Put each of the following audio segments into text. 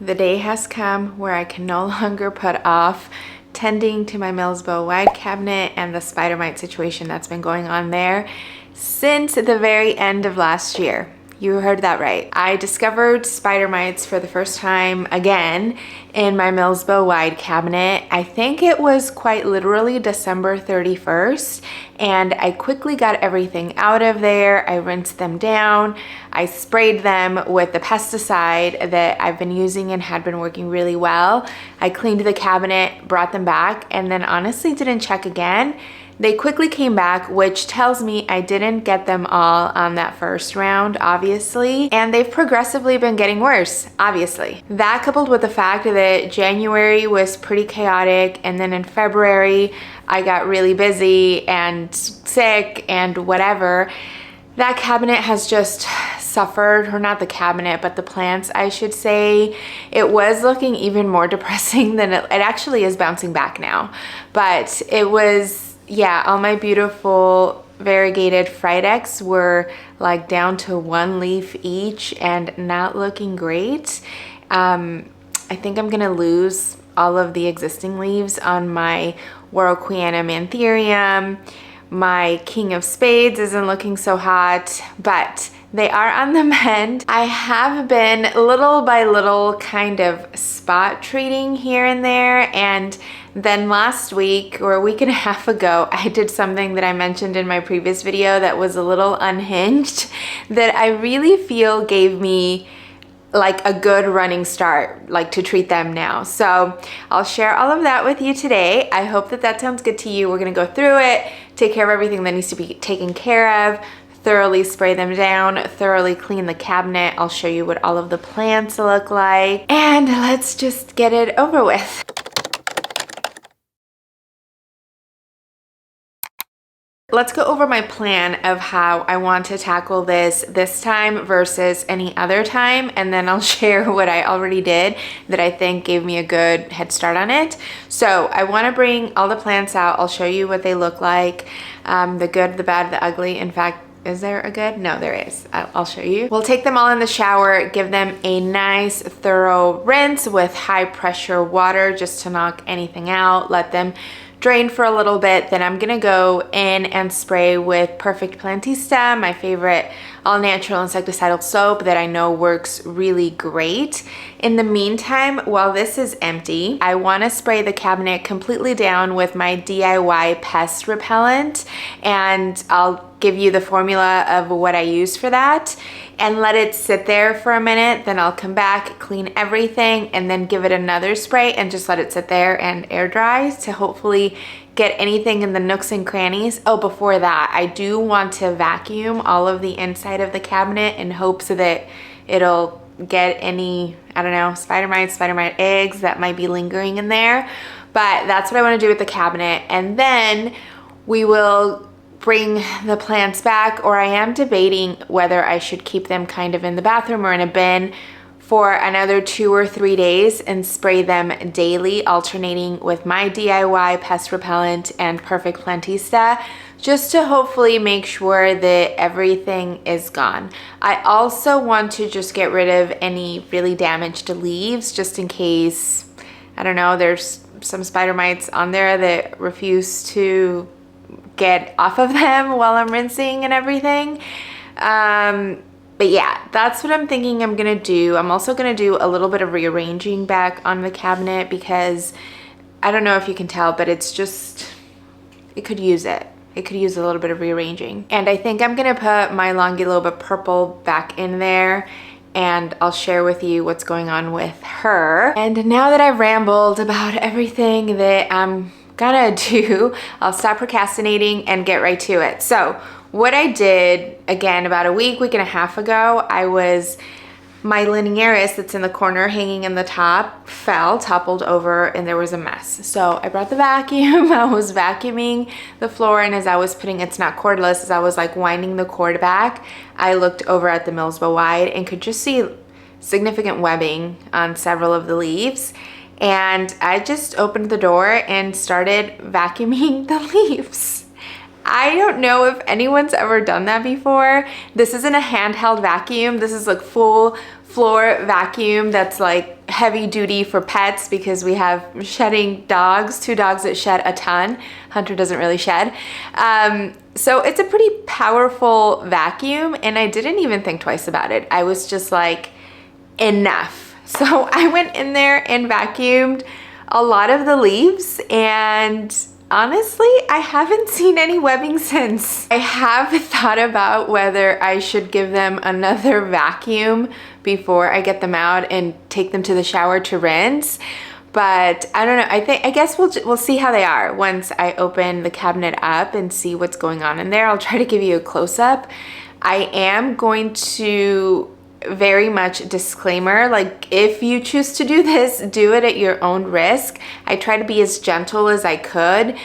The day has come where I can no longer put off tending to my MILSBO wide cabinet and the spider mite situation that's been going on there since the very end of last year. You heard that right. I discovered spider mites for the first time again in my MILSBO wide cabinet. I think it was quite literally December 31st, and I quickly got everything out of there. I rinsed them down. I sprayed them with the pesticide that I've been using and had been working really well. I cleaned the cabinet, brought them back, and then honestly didn't check again. They quickly came back, which tells me I didn't get them all on that first round, obviously, and they've progressively been getting worse, obviously. That coupled with the fact that January was pretty chaotic, and then in February, I got really busy and sick and whatever, that cabinet has just suffered, or not the cabinet, but the plants, I should say. It was looking even more depressing than it actually is bouncing back now, but it was, yeah, all my beautiful variegated Fridex were like down to one leaf each and not looking great. I think I'm gonna lose all of the existing leaves on my Warocqueana Mantherium. My King of Spades isn't looking so hot, but they are on the mend. I have been little by little kind of spot treating here and there, and then last week or a week and a half ago, I did something that I mentioned in my previous video that was a little unhinged that I really feel gave me like a good running start, like to treat them now. So I'll share all of that with you today. I hope that that sounds good to you. We're gonna go through it, take care of everything that needs to be taken care of, thoroughly spray them down, thoroughly clean the cabinet. I'll show you what all of the plants look like, and let's just get it over with. Let's go over my plan of how I want to tackle this time versus any other time, and then I'll share what I already did that I think gave me a good head start on it. So I want to bring all the plants out. I'll show you what they look like, the good, the bad, the ugly. In fact, is there a good? No, there is. I'll show you. We'll take them all in the shower, give them a nice thorough rinse with high pressure water just to knock anything out, let them drain for a little bit. Then I'm gonna go in and spray with Perfect Plantista, my favorite all-natural insecticidal soap that I know works really great. In the meantime, while this is empty, I wanna spray the cabinet completely down with my DIY pest repellent, and I'll give you the formula of what I use for that and let it sit there for a minute. Then I'll come back, clean everything, and then give it another spray and just let it sit there and air dry to hopefully get anything in the nooks and crannies. Oh, before that, I do want to vacuum all of the inside of the cabinet in hopes that it'll get any, I don't know, spider mite eggs that might be lingering in there. But that's what I want to do with the cabinet. And then we will bring the plants back, or I am debating whether I should keep them kind of in the bathroom or in a bin for another 2 or 3 days and spray them daily, alternating with my DIY pest repellent and Perfect Plantista, just to hopefully make sure that everything is gone. I also want to just get rid of any really damaged leaves, just in case, I don't know, there's some spider mites on there that refuse to get off of them while I'm rinsing and everything. But yeah, that's what I'm thinking I'm gonna do. I'm also gonna do a little bit of rearranging back on the cabinet because I don't know if you can tell, but it's just, it could use it. It could use a little bit of rearranging. And I think I'm gonna put my Longiloba purple back in there, and I'll share with you what's going on with her. And now that I've rambled about everything that I'm gonna do, I'll stop procrastinating and get right to it. So what I did, again, about a week and a half ago, my linearis that's in the corner hanging in the top toppled over, and there was a mess. So I brought the vacuum. I was vacuuming the floor, and as I was putting, it's not cordless, as I was like winding the cord back, I looked over at the MILSBO wide and could just see significant webbing on several of the leaves. And I just opened the door and started vacuuming the leaves. I don't know if anyone's ever done that before. This isn't a handheld vacuum. This is like full floor vacuum that's like heavy duty for pets because we have shedding dogs, 2 dogs that shed a ton. Hunter doesn't really shed. So it's a pretty powerful vacuum, and I didn't even think twice about it. I was just like, enough. So I went in there and vacuumed a lot of the leaves, and honestly, I haven't seen any webbing since. I have thought about whether I should give them another vacuum before I get them out and take them to the shower to rinse. But I don't know, I guess we'll see how they are once I open the cabinet up and see what's going on in there. I'll try to give you a close-up. I am going to very much disclaimer, like if you choose to do this, do it at your own risk. I try to be as gentle as I could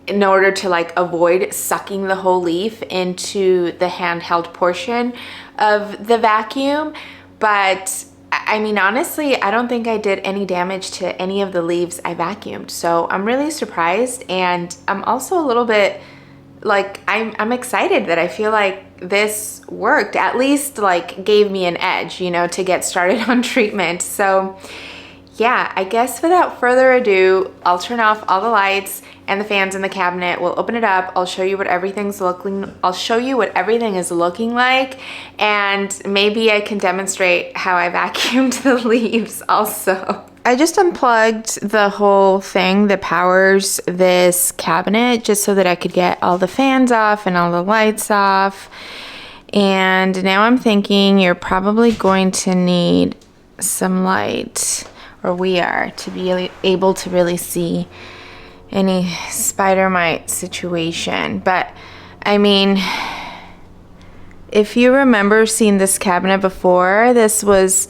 in order to like avoid sucking the whole leaf into the handheld portion of the vacuum. But I mean, honestly, I don't think I did any damage to any of the leaves I vacuumed. So I'm really surprised, and I'm also a little bit like, I'm excited that I feel like this worked, at least like gave me an edge, you know, to get started on treatment. So yeah, I guess without further ado, I'll turn off all the lights and the fans in the cabinet. We'll open it up. I'll show you what everything is looking like, and maybe I can demonstrate how I vacuumed the leaves also. I just unplugged the whole thing that powers this cabinet just so that I could get all the fans off and all the lights off. And now I'm thinking you're probably going to need some light, or we are, to be able to really see any spider mite situation. But I mean, if you remember seeing this cabinet before, this was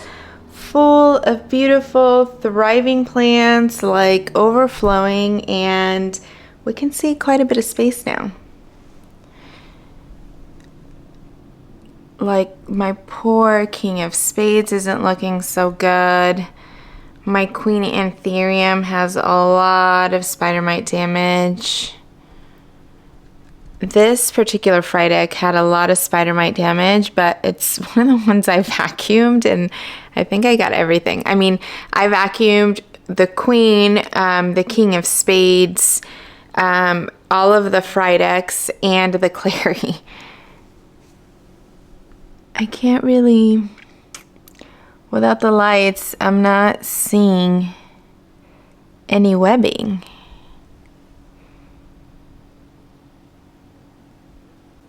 full of beautiful thriving plants, like overflowing, and we can see quite a bit of space now. Like my poor King of Spades isn't looking so good. My Queen Anthurium has a lot of spider mite damage. This particular Frydek had a lot of spider mite damage, but it's one of the ones I vacuumed, and I think I got everything. I mean, I vacuumed the Queen, the King of Spades, all of the Frydeks, and the Clary. I can't really, without the lights, I'm not seeing any webbing.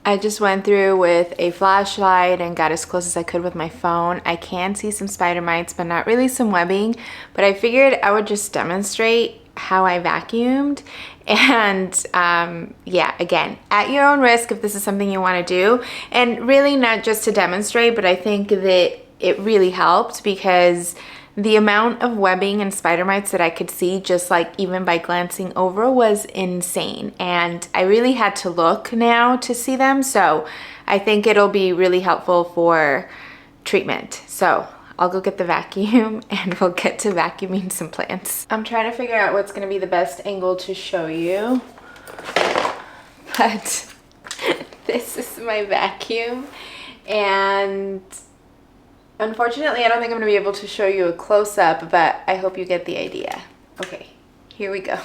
I just went through with a flashlight and got as close as I could with my phone. I can see some spider mites, but not really some webbing. But I figured I would just demonstrate how I vacuumed. And yeah, again, at your own risk if this is something you want to do. And really not just to demonstrate, but I think that it really helped because the amount of webbing and spider mites that I could see just like even by glancing over was insane. And I really had to look now to see them. So I think it'll be really helpful for treatment. So I'll go get the vacuum and we'll get to vacuuming some plants. I'm trying to figure out what's gonna be the best angle to show you. But this is my vacuum, and unfortunately, I don't think I'm gonna be able to show you a close-up, but I hope you get the idea. Okay, here we go.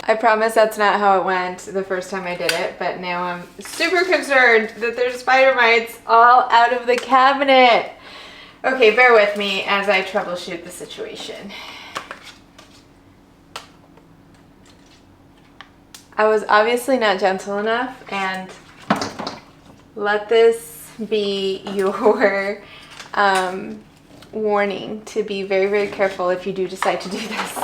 I promise that's not how it went the first time I did it, but now I'm super concerned that there's spider mites all out of the cabinet. Okay, bear with me as I troubleshoot the situation. I was obviously not gentle enough, and let this be your warning to be very, very careful if you do decide to do this.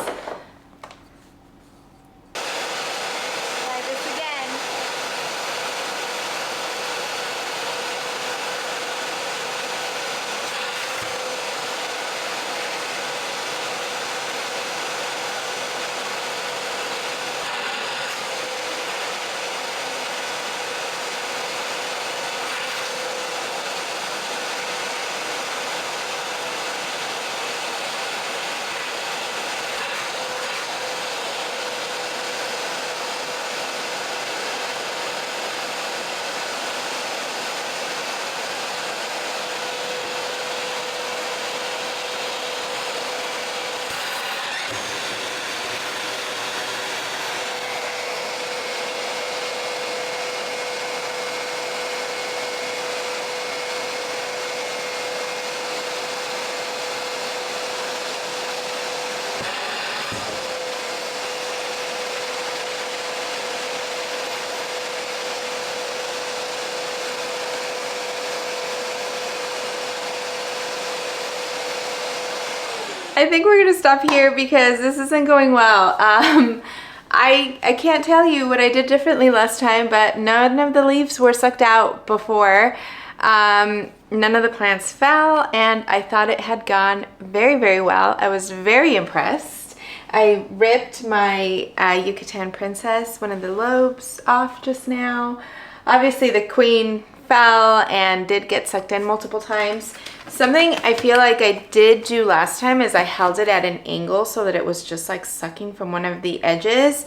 I think we're gonna stop here because this isn't going well. I can't tell you what I did differently last time, but none of the leaves were sucked out before. None of the plants fell, and I thought it had gone very, very well. I was very impressed. I ripped my Yucatan Princess, one of the lobes, off just now. Obviously the queen fell and did get sucked in multiple times. Something I feel like I did do last time is I held it at an angle so that it was just like sucking from one of the edges.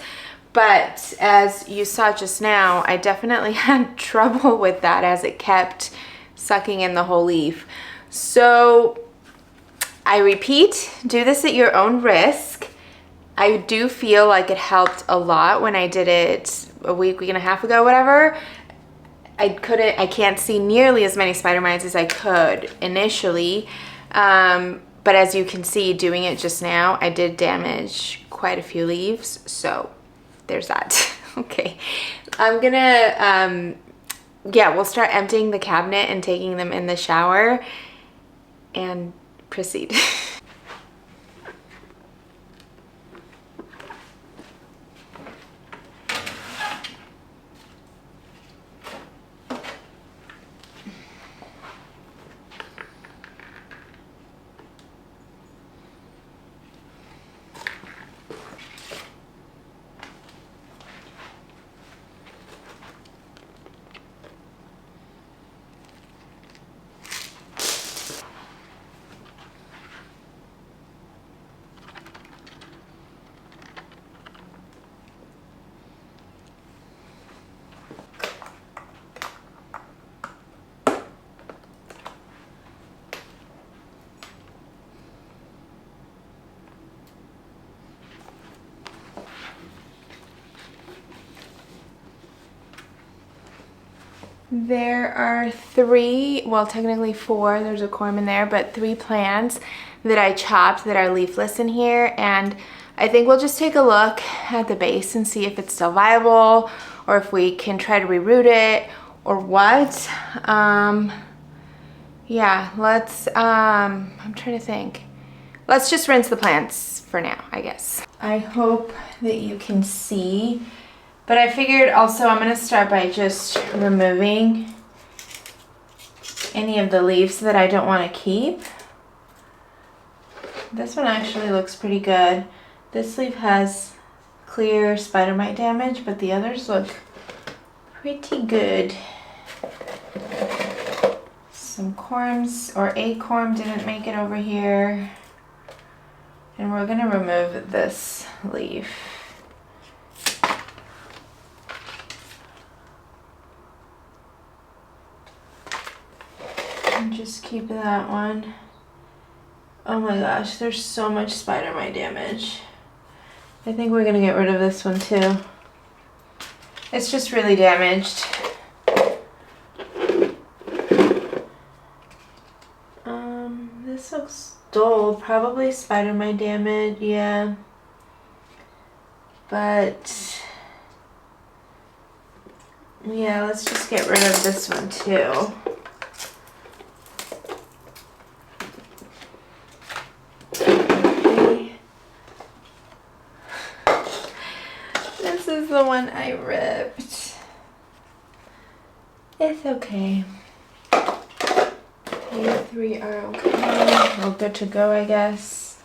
But as you saw just now, I definitely had trouble with that as it kept sucking in the whole leaf. So I repeat, do this at your own risk. I do feel like it helped a lot when I did it a week and a half ago, whatever. I can't see nearly as many spider mites as I could initially. But as you can see, doing it just now, I did damage quite a few leaves. So there's that. Okay. I'm gonna, yeah, we'll start emptying the cabinet and taking them in the shower and proceed. There are three, well technically four, there's a corm in there, but 3 plants that I chopped that are leafless in here, and I think we'll just take a look at the base and see if it's still viable or if we can try to reroot it or what. Yeah, let's, I'm trying to think. Let's just rinse the plants for now, I guess. I hope that you can see. But I figured also I'm going to start by just removing any of the leaves that I don't want to keep. This one actually looks pretty good. This leaf has clear spider mite damage, but the others look pretty good. Some corms, or a corm didn't make it over here. And we're going to remove this leaf. Just keep that one. Oh my gosh, there's so much spider mite damage. I think we're gonna get rid of this one too. It's just really damaged. This looks dull, probably spider mite damage, yeah. But yeah, let's just get rid of this one too. This is the one I ripped. It's okay. You 3 are okay. We're good to go, I guess.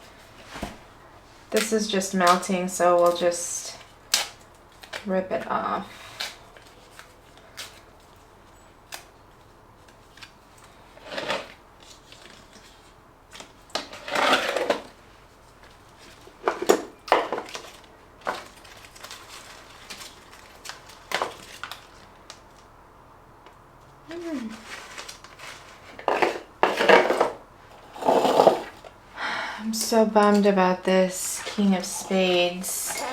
This is just melting, so we'll just rip it off. I'm so bummed about this King of Spades.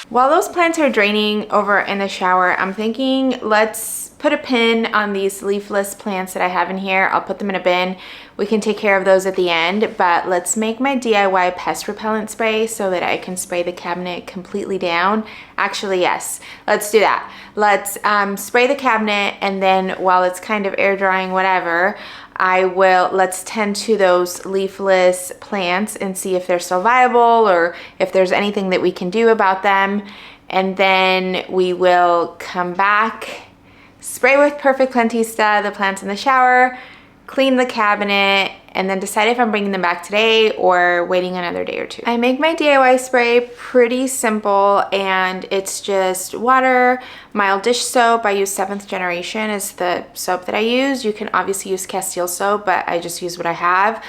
While those plants are draining over in the shower, I'm thinking let's put a pin on these leafless plants that I have in here. I'll put them in a bin. We can take care of those at the end, but let's make my DIY pest repellent spray so that I can spray the cabinet completely down. Actually, yes, let's do that. Let's spray the cabinet, and then while it's kind of air drying, whatever, let's tend to those leafless plants and see if they're still viable or if there's anything that we can do about them. And then we will come back, spray with Perfect Plantista, the plants in the shower, clean the cabinet, and then decide if I'm bringing them back today or waiting another day or two. I make my DIY spray pretty simple, and it's just water, mild dish soap. I use 7th generation is the soap that I use. You can obviously use Castile soap, but I just use what I have.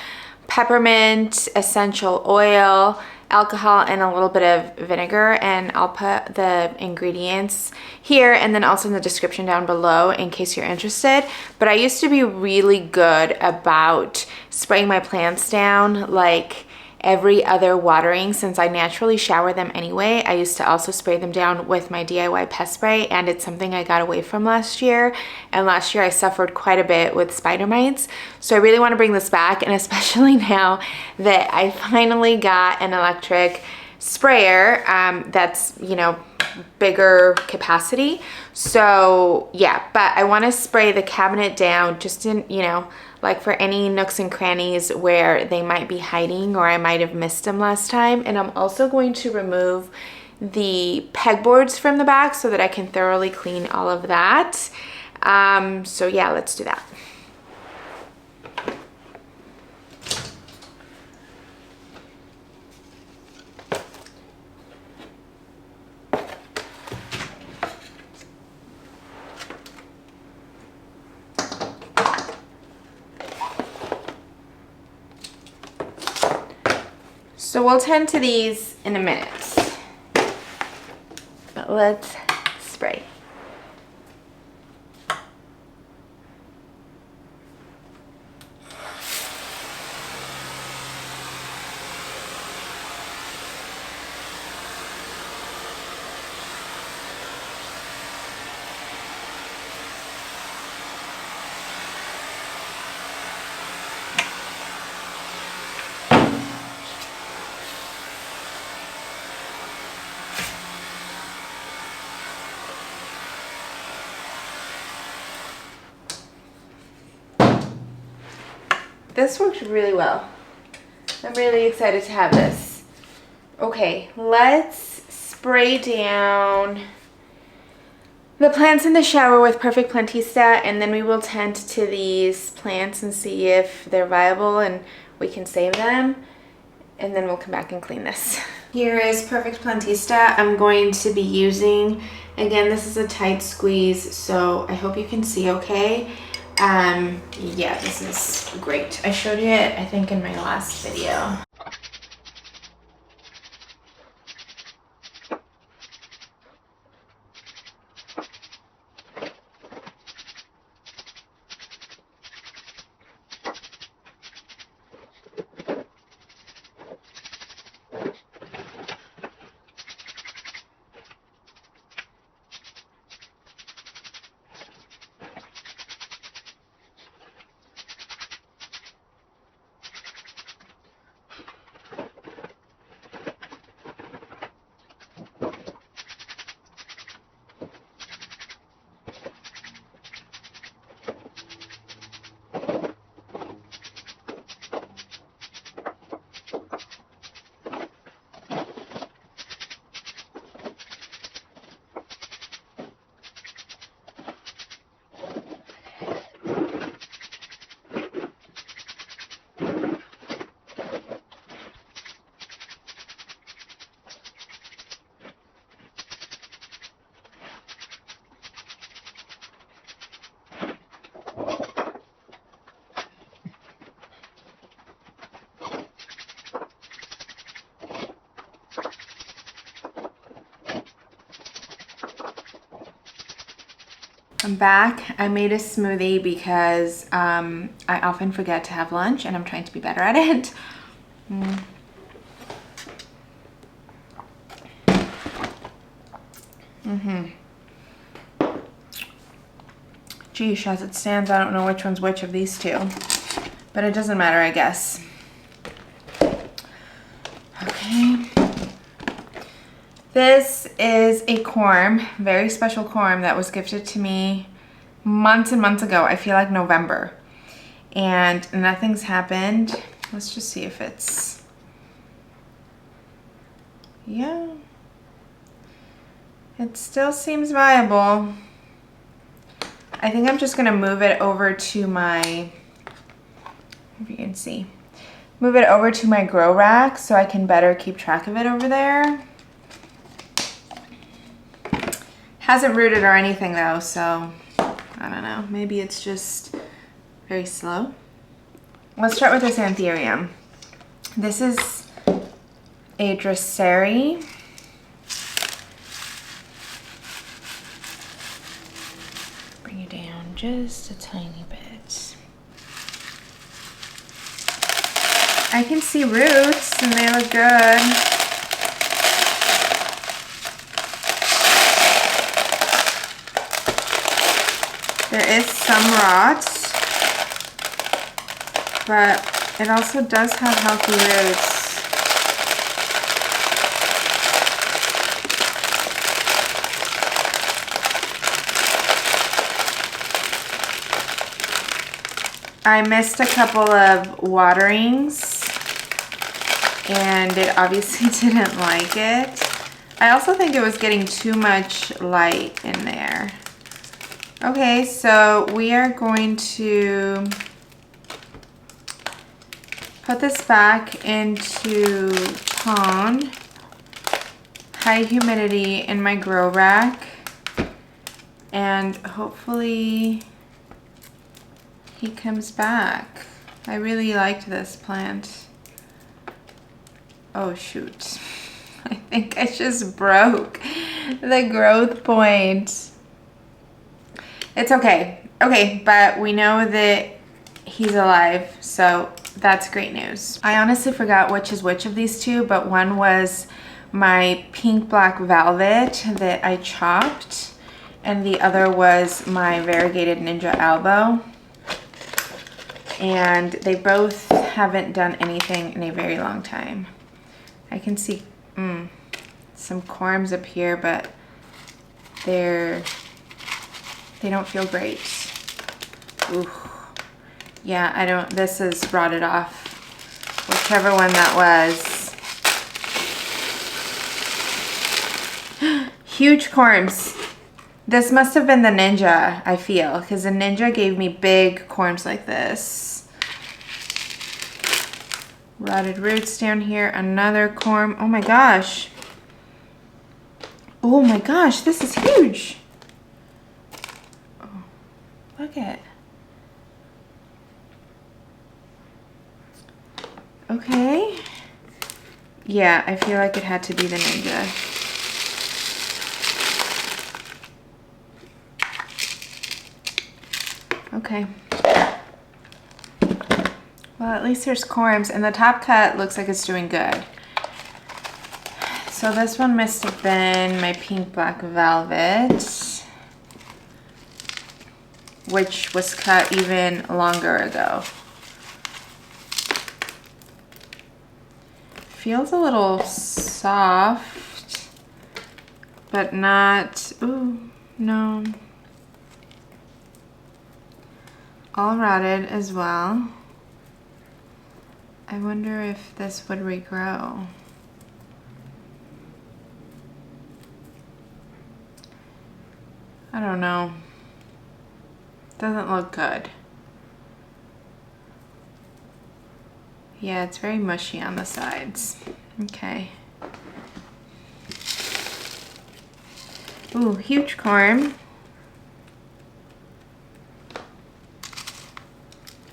Peppermint, essential oil, alcohol, and a little bit of vinegar, and I'll put the ingredients here and then also in the description down below in case you're interested. But I used to be really good about spraying my plants down like every other watering. Since I naturally shower them anyway, I used to also spray them down with my DIY pest spray, and it's something I got away from last year. And last year I suffered quite a bit with spider mites. So I really want to bring this back, and especially now that I finally got an electric sprayer that's, you know, bigger capacity. So yeah, but I want to spray the cabinet down just in, you know, like for any nooks and crannies where they might be hiding or I might have missed them last time. And I'm also going to remove the pegboards from the back so that I can thoroughly clean all of that. So yeah, let's do that. So we'll tend to these in a minute, but let's spray. This worked really well. I'm really excited to have this. Okay, let's spray down the plants in the shower with Perfect Plantista, and then we will tend to these plants and see if they're viable and we can save them. And then we'll come back and clean this. Here is Perfect Plantista. I'm going to be using, again, this is a tight squeeze, so I hope you can see okay. Yeah, this is great. I showed you it, I think, in my last video. I'm back. I made a smoothie because I often forget to have lunch and I'm trying to be better at it. Geesh, as it stands, I don't know which one's which of these two, but it doesn't matter, I guess. Okay. This is a corm, very special corm that was gifted to me months and months ago. I feel like November. And nothing's happened. Let's just see if it's... Yeah. It still seems viable. I think I'm just gonna move it over to my, if you can see, move it over to my grow rack so I can better keep track of it over there. Hasn't rooted or anything though, so I don't know. Maybe it's just very slow. Let's start with this anthurium. This is a Drosera. Bring it down just a tiny bit. I can see roots and they look good. There is some rot, but it also does have healthy roots. I missed a couple of waterings and it obviously didn't like it. I also think it was getting too much light in there. Okay, so we are going to put this back into pond, high humidity in my grow rack, and hopefully he comes back. I really liked this plant. Oh shoot, I think I just broke the growth point. It's okay. Okay, but we know that he's alive, so that's great news. I honestly forgot which is which of these two, but one was my pink black velvet that I chopped, and the other was my variegated ninja elbow. And they both haven't done anything in a very long time. I can see some corms up here, but they don't feel great. Ooh. Yeah, I don't, this is rotted off. Whichever one that was. Huge corms. This must have been the ninja, I feel, because the ninja gave me big corms like this. Rotted roots down here, another corm. Oh my gosh. Oh my gosh, this is huge. Look at it. Okay. Yeah, I feel like it had to be the ninja. Okay. Well, at least there's corms, and the top cut looks like it's doing good. So this one must have been my pink black velvet, which was cut even longer ago. Feels a little soft, but not, ooh, no. All rotted as well. I wonder if this would regrow. I don't know. Doesn't look good. Yeah, it's very mushy on the sides. Okay. Ooh, huge corm.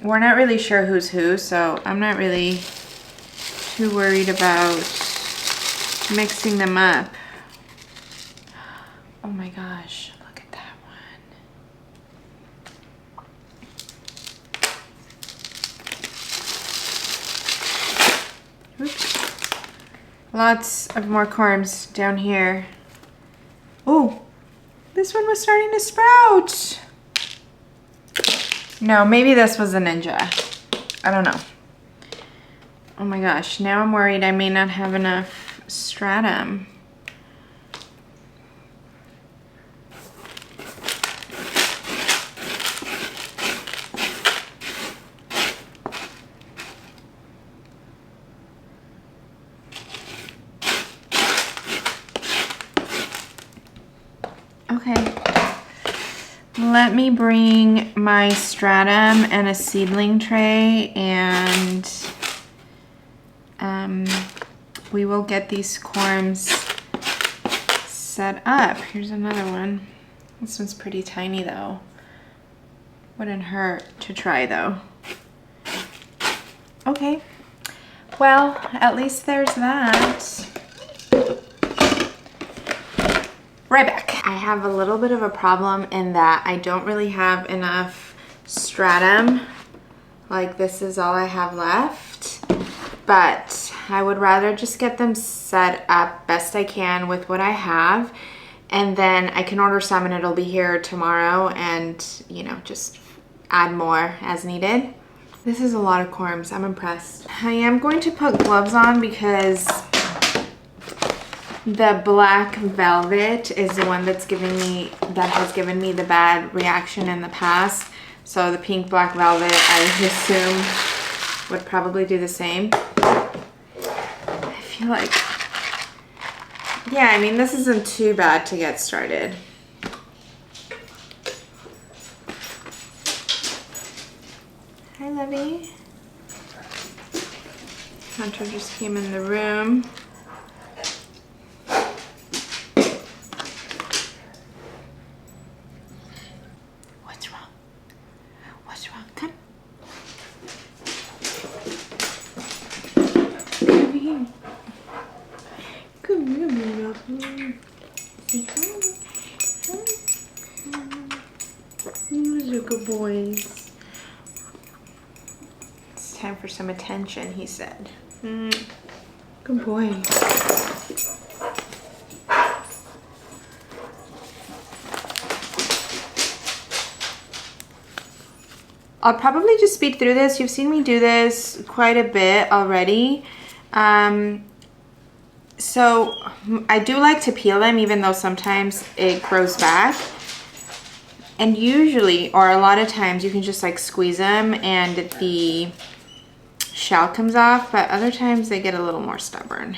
We're not really sure who's who, so I'm not really too worried about mixing them up. Oh my gosh, look at that one. Lots of more corms down here. Oh, this one was starting to sprout. No, maybe this was a ninja. I don't know. Oh my gosh, now I'm worried I may not have enough stratum. Okay, let me bring my stratum and a seedling tray, and we will get these corms set up. Here's another one. This one's pretty tiny though. Wouldn't hurt to try though. Okay, well, at least there's that. Right back. I have a little bit of a problem in that I don't really have enough stratum. Like, this is all I have left, but I would rather just get them set up best I can with what I have, and then I can order some and it'll be here tomorrow, and you know, just add more as needed. This is a lot of corms. I'm impressed. I am going to put gloves on because the black velvet is the one that has given me the bad reaction in the past. So the pink black velvet, I would assume, would probably do the same. I feel like, yeah, I mean, this isn't too bad to get started. Hi, Lovey. Hunter just came in the room. Good boys. It's time for some attention, he said. Good boy. I'll probably just speed through this. You've seen me do this quite a bit already. So I do like to peel them, even though sometimes it grows back. And usually, or a lot of times, you can just like squeeze them and the shell comes off, but other times they get a little more stubborn.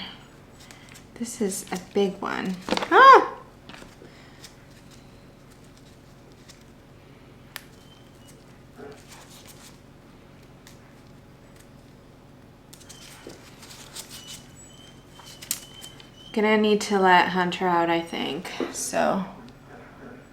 This is a big one. Ah! Gonna need to let Hunter out, I think, so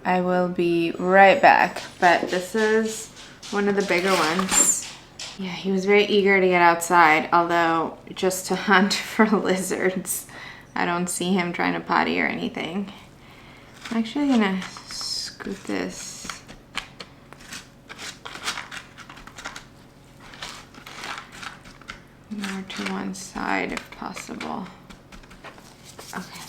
I will be right back. But this is one of the bigger ones. Yeah, he was very eager to get outside, although just to hunt for lizards. I don't see him trying to potty or anything. I'm actually gonna scoot this. More to one side if possible. Okay.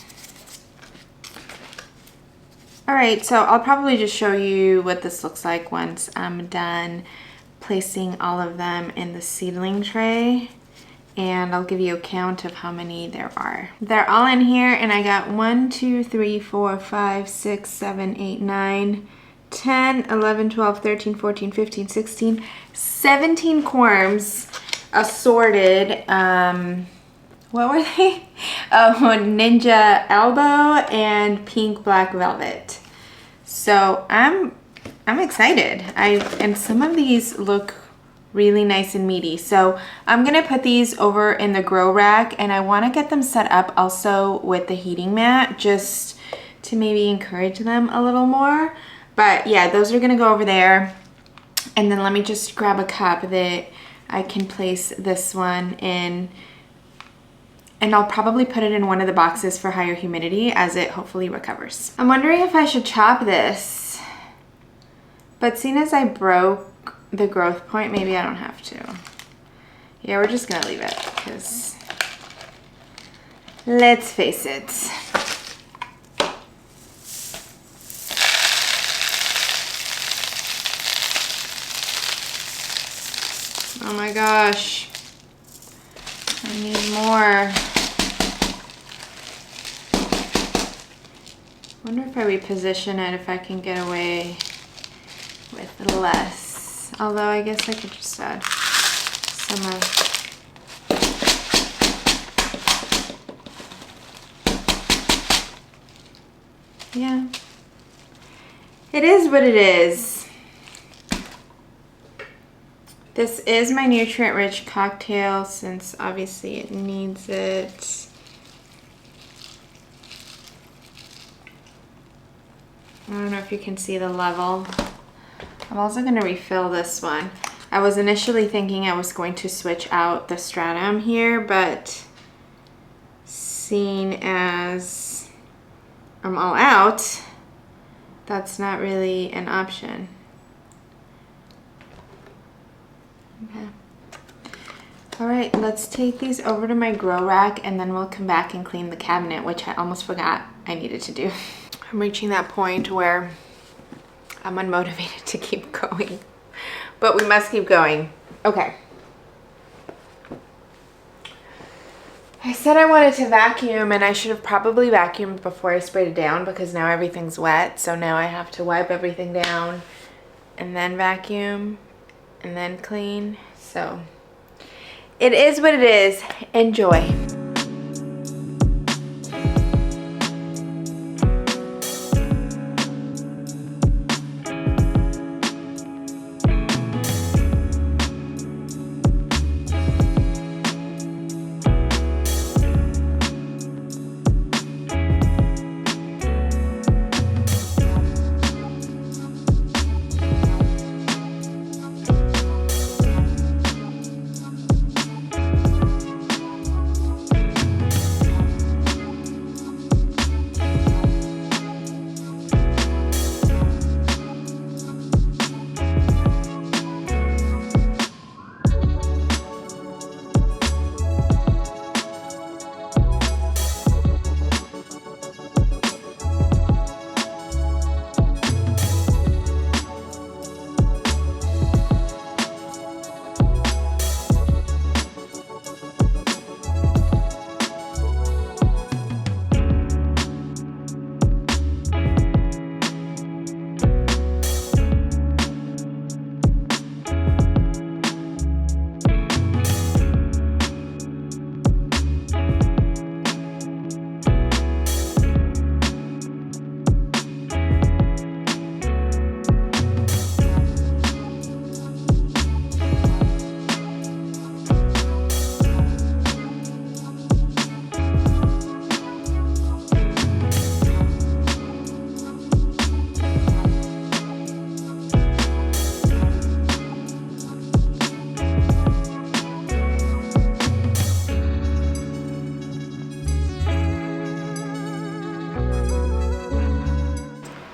All right, so I'll probably just show you what this looks like once I'm done placing all of them in the seedling tray, and I'll give you a count of how many there are. They're all in here, and I got 1, 2, 3, 4, 5, 6, 7, 8, 9, 10, 11, 12, 13, 14, 15, 16, 17 corms assorted. What were they? Oh, Ninja Elbow and Pink Black Velvet. So I'm excited. And some of these look really nice and meaty. So I'm gonna put these over in the grow rack, and I wanna get them set up also with the heating mat, just to maybe encourage them a little more. But yeah, those are gonna go over there. And then let me just grab a cup that I can place this one in. And I'll probably put it in one of the boxes for higher humidity as it hopefully recovers. I'm wondering if I should chop this, but seeing as I broke the growth point, maybe I don't have to. Yeah, we're just gonna leave it because let's face it. Oh my gosh, I need more. I wonder if I reposition it, if I can get away with less. Although I guess I could just add some of. Yeah, it is what it is. This is my nutrient-rich cocktail since obviously it needs it. I don't know if you can see the level. I'm also going to refill this one. I was initially thinking I was going to switch out the stratum here, but seeing as I'm all out, that's not really an option. Okay. All right, let's take these over to my grow rack and then we'll come back and clean the cabinet, which I almost forgot I needed to do. I'm reaching that point where I'm unmotivated to keep going, but we must keep going. Okay. I said I wanted to vacuum and I should have probably vacuumed before I sprayed it down because now everything's wet. So now I have to wipe everything down and then vacuum and then clean. So it is what it is. Enjoy.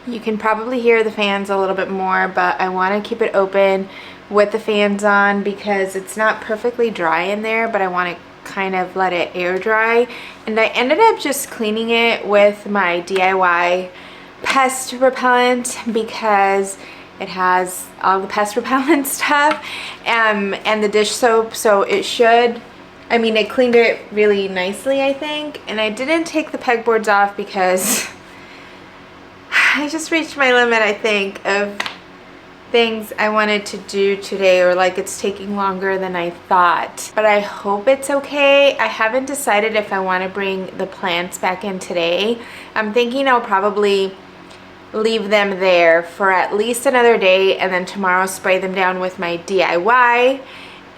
You can probably hear the fans a little bit more, but I want to keep it open with the fans on because it's not perfectly dry in there, but I want to kind of let it air dry. And I ended up just cleaning it with my DIY pest repellent because it has all the pest repellent stuff and the dish soap, so it should, I mean, it cleaned it really nicely, I think. And I didn't take the pegboards off because I just reached my limit, I think, of things I wanted to do today, or like it's taking longer than I thought. But I hope it's okay. I haven't decided if I want to bring the plants back in today. I'm thinking I'll probably leave them there for at least another day and then tomorrow spray them down with my DIY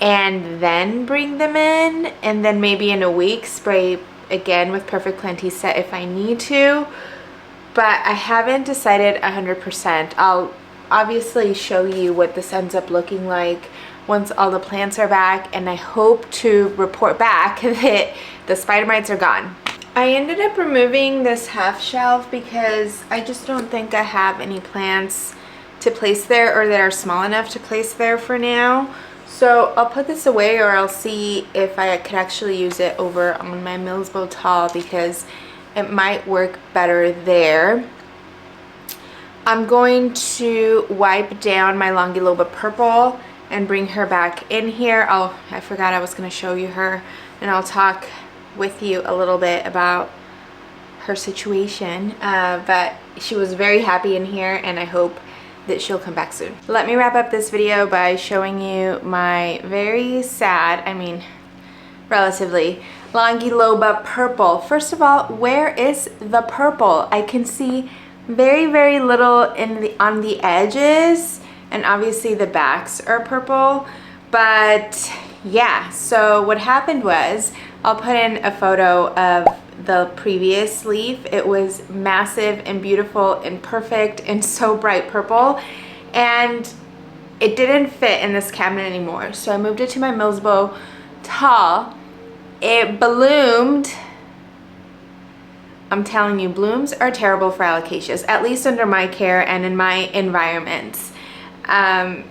and then bring them in, and then maybe in a week spray again with Perfect Plantista if I need to. But I haven't decided 100%. I'll obviously show you what this ends up looking like once all the plants are back, and I hope to report back that the spider mites are gone. I ended up removing this half shelf because I just don't think I have any plants to place there or that are small enough to place there for now. So I'll put this away, or I'll see if I could actually use it over on my MILSBO towel because it might work better there. I'm going to wipe down my Longiloba purple and bring her back in here. I forgot I was going to show you her, and I'll talk with you a little bit about her situation. But she was very happy in here, and I hope that she'll come back soon. Let me wrap up this video by showing you my very sad, I mean, relatively, Longiloba purple. First of all, where is the purple? I can see very, very little on the edges, and obviously the backs are purple. But yeah, so what happened was, I'll put in a photo of the previous leaf. It was massive and beautiful and perfect and so bright purple, and it didn't fit in this cabinet anymore. So I moved it to my MILSBO tall. It bloomed. I'm telling you, blooms are terrible for alocasias, at least under my care and in my environments. And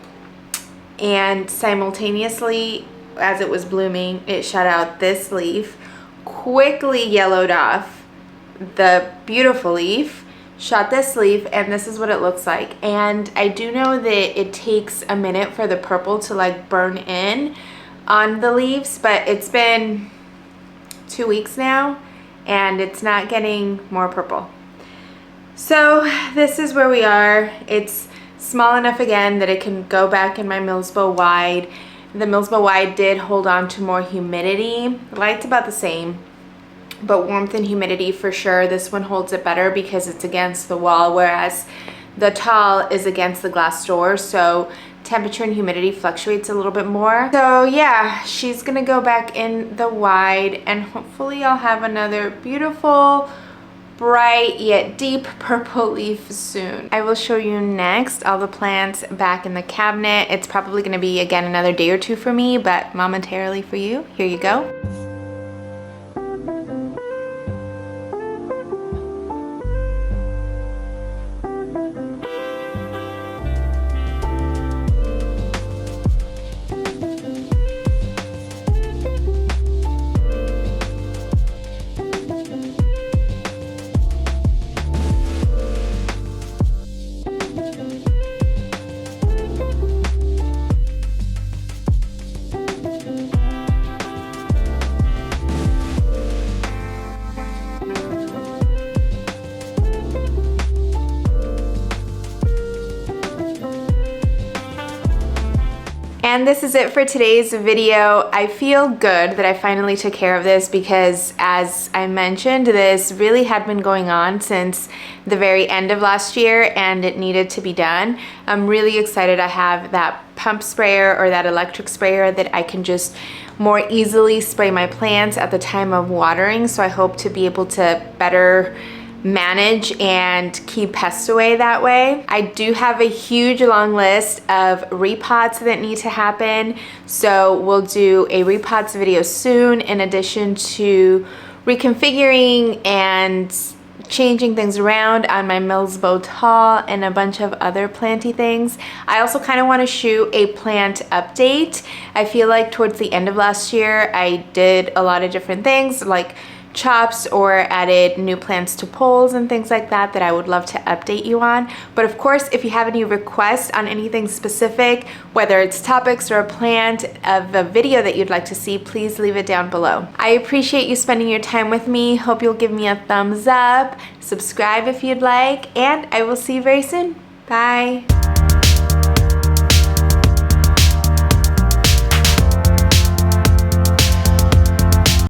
simultaneously, as it was blooming, it shut out this leaf, quickly yellowed off the beautiful leaf, shot this leaf, and this is what it looks like. And I do know that it takes a minute for the purple to like burn in on the leaves, but it's been 2 weeks now and it's not getting more purple. So this is where we are. It's small enough again that it can go back in my MILSBO wide. The MILSBO wide did hold on to more humidity. Light's about the same, but warmth and humidity for sure. This one holds it better because it's against the wall, whereas the tall is against the glass door, so temperature and humidity fluctuates a little bit more. So yeah, she's gonna go back in the wide, and hopefully I'll have another beautiful, bright yet deep purple leaf soon. I will show you next all the plants back in the cabinet. It's probably gonna be again another day or two for me, but momentarily for you. Here you go. And this is it for today's video. I feel good that I finally took care of this because, as I mentioned, this really had been going on since the very end of last year and it needed to be done. I'm really excited I have that pump sprayer or that electric sprayer that I can just more easily spray my plants at the time of watering. So I hope to be able to better manage and keep pests away that way. I do have a huge long list of repots that need to happen, so we'll do a repots video soon, in addition to reconfiguring and changing things around on my MILSBO tall and a bunch of other planty things. I also kind of want to shoot a plant update. I feel like towards the end of last year I did a lot of different things like chops or added new plants to poles and things like that that I would love to update you on. But of course, if you have any requests on anything specific, whether it's topics or a plant of a video that you'd like to see, please leave it down below. I appreciate you spending your time with me. Hope you'll give me a thumbs up, subscribe if you'd like, and I will see you very soon. Bye.